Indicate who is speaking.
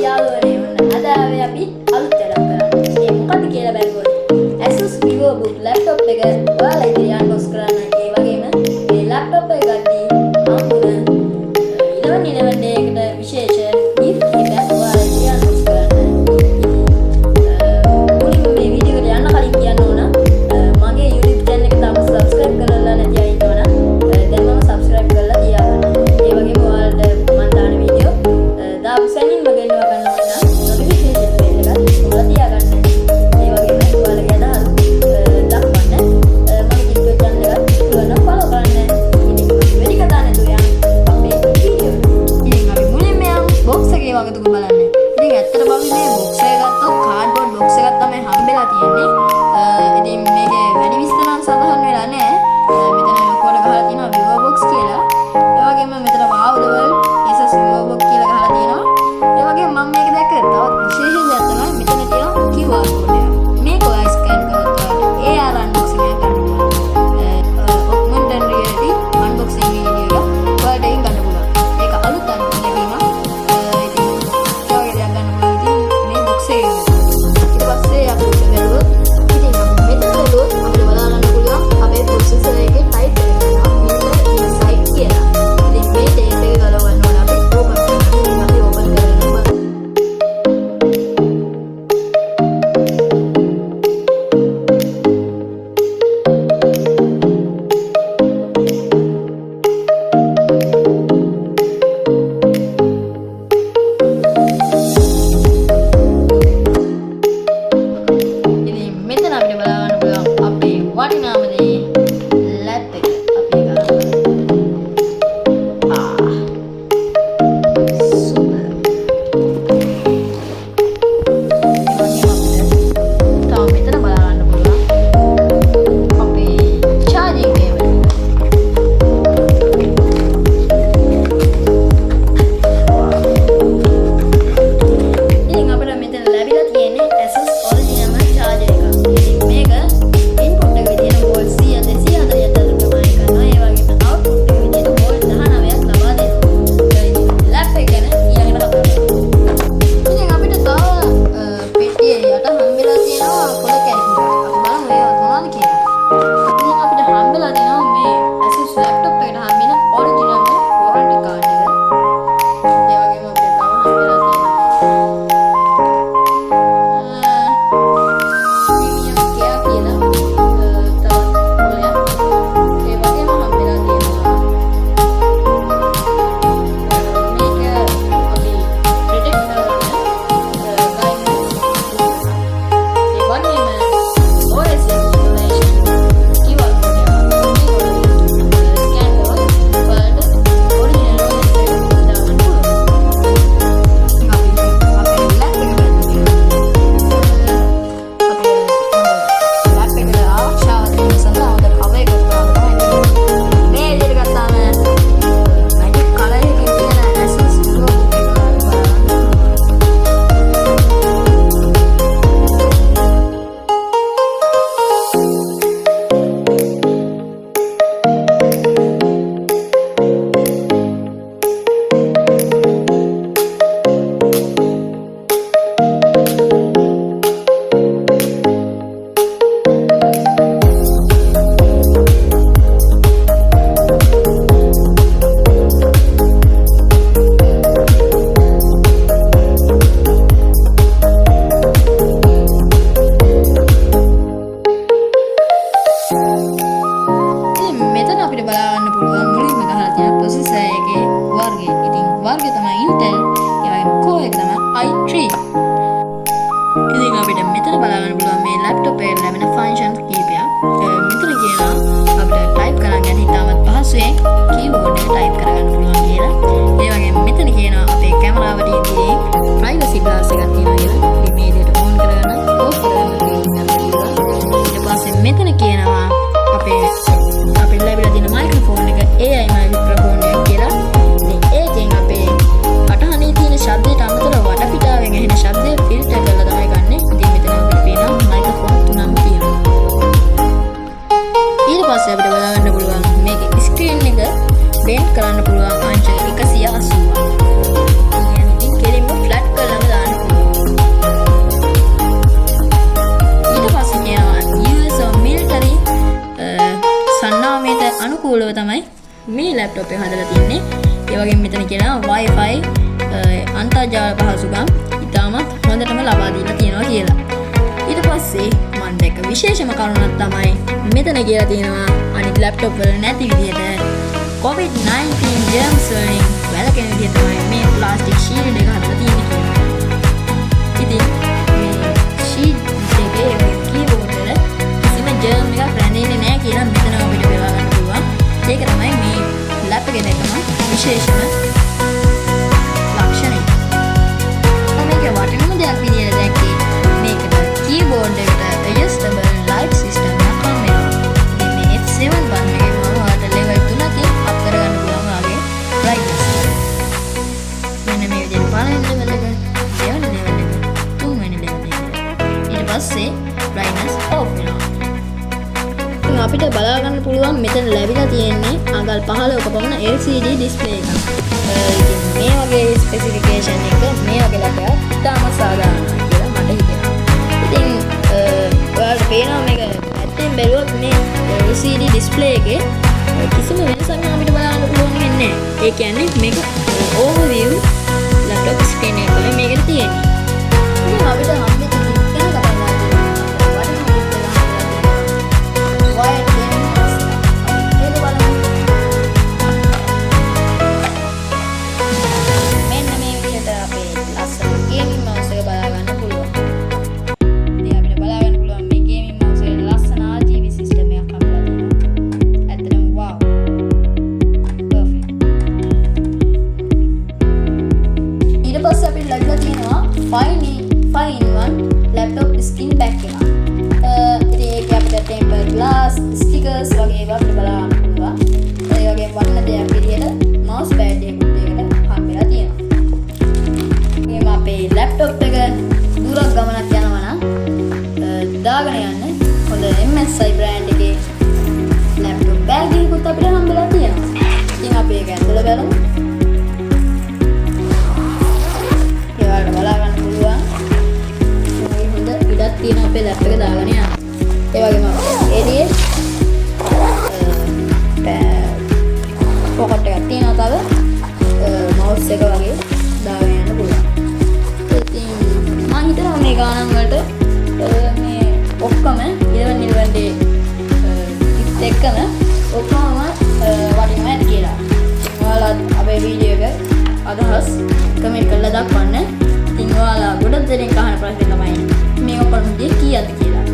Speaker 1: යාළුවනේ වුණ අද ආවේ අපි අලුත් වැඩක් කරන්න. ඒ මොකද කියලා බැලුවොත් Asus VivoBook laptop එක ඔයාලා ඉතින් අන්බොක්ස් කරන්න. ඒ වගේම මේ laptop එක ගද්දී හම්බුන 11 day එකට විශේෂ gift එකක් ඔයාලා ඉතින් අන්බොක්ස් කරන්න. මුලින්ම මේ වීඩියෝ එකට යන්න කලින් කියන්න ඕන මගේ YouTube channel එක තාම subscribe කරලා නැති අය ඉන්නවනම් දැන් මම subscribe කරලා තියාගන්න. ඒ වගේම ඔයාලට මම දාන වීඩියෝ දාපු සැනින්ම ගෙන්වා ගන්න ඕන නම් notification bell එක ඔයාලා තියාගන්න. ඒ වගේම ඔයාලගේ අදහස් දක්වන්න මගේ YouTube channel එක ඔයාලා follow කරන්න. ඉතින් වැඩි කතා නැතුව යන්න අපේ වීඩියෝ. ඉතින් අපි මුලින්ම යමු box එකේ වගතුක බලන්න. ඉතින් ඇත්තට බලමු මේ box එක ගත්තොත් cardboard box එකක් තමයි හම්බෙලා තියෙන්නේ. ඉතින් මේකේ වැඩි විස්තර නම් සඳහන් වෙලා නැහැ. මෙතන ලොකුවට ගහලා තියෙනවා VivoBox කියලා. ඒ වගේම මෙතන wow the world Asus VivoBook කියලා ගහලා තියෙනවා. ඒ වගේම මම මේක දැක්ක තවත් විශේෂ දෙයක් තමයි මෙතන තියෙන QR code එක. මේක ඔයා ස්කෑන් කරොත් ඔයාලට AR unboxing එකක් ගන්න පුළුවන්. augmented reality unboxing video එක ඔයාලට ඒක ගන්න පුළුවන්. ඒක අලුත් අන්බොක්සින් එකක්. ඉතින් ඔයාලගේ දෙයක් ගන්න පුළුවන්. ඉතින් මේ box එකේ ඊට පස්සේ අපි බැලුවොත් ඉතින් අපි මෙතන බැලුවොත් අපිට බලා ගන්න පුළුවන් අපේ processor එකේ type එක කරනවා Intel Inside කියලා. ඉතින් මේ tape එක ගලව ගන්න ඕන අපි open කරනවා. ඉතින් අපි open කරනවා. ඉතින් මෙතන අපිට බලා ගන්න පුළුවන් අපේ වටිනාම දේ ලැප් එක. අපි ඒක අරන් බලමු. සුපර්. තව මෙතන බලා ගන්න පුළුවන් අපේ charging cable එක. ඉතින් අපිට මෙතන ලැබිලා තියෙන්නේ Asus original charger එකක්. ඉතින් මේක input එකේ තියෙන volt 100 240 ඇතුළත තමයි කරනවා. ඒ වගේම output එකේ විදිහට volt 19ක් ලබා දෙනවා. ඉතින් lap එක ගැන ඊළඟට කතා කරමු. ඉතින් අපිට තව පෙට්ටියේ යට හම්බෙලා තියෙනවා පොළ කැලිප්. අපි බලමු ඒවා මොනවද කියලා. ඉතින් අපිට හම්බෙලා තියෙනවා මේ Asus laptop එකට හම්බෙන original warranty card එක. ඒ වගේම අපිට තව හම්බෙලා තියෙනවා premium care කියලා තවත් පොළයක්. ඒ වගේම හම්බෙලා තියෙනවා මේක අපි protect කරගන්න guidance. ඒ වගේම OS installation QR code එක scan කරලා ඔයාලට original OS එක දාගන්න පුළුවන්. අපි අපේ lap එක බලමු. අපේ lap එකට ආරක්ෂාව දෙන්න සඳහා හොඳ cover එකක් දාලා තමයි මේ විදිහට ගත්තාම magic color එකකින් තියෙන Asus VivoBook එක බලන්න. ඉතින් මෙතන අපිට බලා ගන්න පුළුවන් මුලින්ම ගහලා තියෙන processor එකේ වර්ගය. ඉතින් වර්ගය තමයි Intel. ඒ වගේම core එක තමයි i3. ඉතින් අපිට මෙතන බලා ගන්න පුළුවන් මේ laptop එකේ ලැබෙන functions කීපයක්. මෙතන කියනවා අපිට type කරන්න යන ඉතාමත් පහසුවෙන් keyboard එක type කරගන්න පුළුවන් කියලා. ඒ වගේම මෙතන කියනවා අපේ කැමරාවට ඉදිරියේ privacy glass එකක් තියෙනවා කියලා. ඉතින් මේ විදිහට on කරගන්න off කරගන්න පුළුවන්. ඊට පස්සේ මෙතන කියනවා අපිට ලැබිලා තියෙන මයික්‍රොෆෝන් එක AI මයික්‍රොෆෝන් එක කියලා. ඉතින් ඒකෙන් අපේ කටහඬේ තියෙන ශබ්දයට අමතරව වටපිටාවෙන් ඇහෙන ශබ්දය ෆිල්ටර් කරලා තමයි ගන්නෙ. ඉතින් මෙතන අපිට පේනවා මයික්‍රොෆෝන් තුනක් තියෙනවා. ඊට පස්සේ අපිට බලා ගන්න පුළුවන් මේකේ ස්ක්‍රීන් එක බෙන්ඩ් කරන්න පුළුවන් අංශ 180. ලැප්ටොප් එක හදලා තියෙන්නේ. ඒ වගේම මෙතන කියලා Wi-Fi අන්තර්ජාල පහසුකම් ඉතාමත් හොඳටම ලබා දීලා තියෙනවා කියලා. ඊට පස්සේ මම දැක්ක විශේෂම කරුණක් තමයි මෙතන කියලා තියෙනවා අනිත් ලැප්ටොප් වල නැති විදිහට COVID-19 germs වලින් වැළකෙන විදිහ තමයි මේ ප්ලාස්ටික් ෂීල්ඩ් එක හදලා තියෙන්නේ කියලා. ඉතින් මේ ෂීල්ඩ් එකේ කීබෝඩ් වල කිසිම ජර්ම් එකක් රැඳෙන්නේ නැහැ කියලා මෙතන අපිට බලා ගන්න පුළුවන්. ඒක තමයි මේ ලැප් එකේ දැකම විශේෂම ලක්ෂණය. මේක වටිනම දෙයක් විදියට දැක්කේ මේකට කීබෝඩ් එකට adjustable light system එකක් හම්බෙනවා. ඉතින් මේ F7 බන් එකේ මම ඔයාලට level 3කින් අප් කරගන්න පුළුවන් වගේ brightness. මෙන්න මේ විදිහට පළවෙනි level එක, දෙවෙනි level එක, තුන්වෙනි level එක. ඊට පස්සේ brightness off වෙනවා. ඉතින් අපිට බලා ගන්න පුළුවන් මෙතන ලැබිලා තියෙන්නේ අඟල් 15ක පමණ LCD display එකක්. ඉතින් මේ වගේ ස්පෙસિෆිකේෂන් එක මේ වගේ ලැපයක් ඉතාම සාධාරණයි කියලා මට හිතෙනවා. ඉතින් ඔයාලට පේනවා මේක ඇත්තෙන් බැලුවොත් මේ LCD display එකේ කිසිම වෙනසක් අපිට බලන්න පුළුවන් වෙන්නේ නැහැ. ඒ කියන්නේ මේක overview laptop screen එක වල මේකට තියෙන්නේ. ඉතින් අපිට හම්බෙච්ච ගැන කතා කරලා laptop screen back එක. ඉතින් ඒකේ අපිට tempered glass, stickers වගේ ඒවා අපිට බලන්න පුළුවන්. ඒ වගේ වටින දෙයක් විදිහට mouse pad එකකුත් ඒකට හම්බෙලා තියෙනවා. මේ අපේ laptop එක දුරක් ගමනක් යනවා නම් දාගෙන යන්න හොඳ MSI brand එකේ laptop bag එකකුත් අපිට හම්බෙලා තියෙනවා. ඉතින් අපි ඒක ඇතුළ බලමු. ඒවට බලා ගන්න පුළුවන්. ඉඩක් තියෙන අපේ ලැප් එක දාගෙන යන්න. ඒ වගේම එළියේ පොකට් එකක් තියෙනවා තව මවුස් එක වගේ දාගෙන යන්න පුළුවන්. ඉතින් මම හිතනවා මේ ගානන් වලට මේ ඔක්කොම 11 day gift එකම ඔක්කොම වටිනවා ඇති කියලා. ඔයාලා අපේ වීඩියෝ එක අදහස් කමෙන්ට් කරලා දක්වන්න. ඉතින් ඔයාලා ගොඩක් දෙනෙක් අහන ප්‍රශ්නේ තමයි මේ ඔක්කොම කීයද කියලා.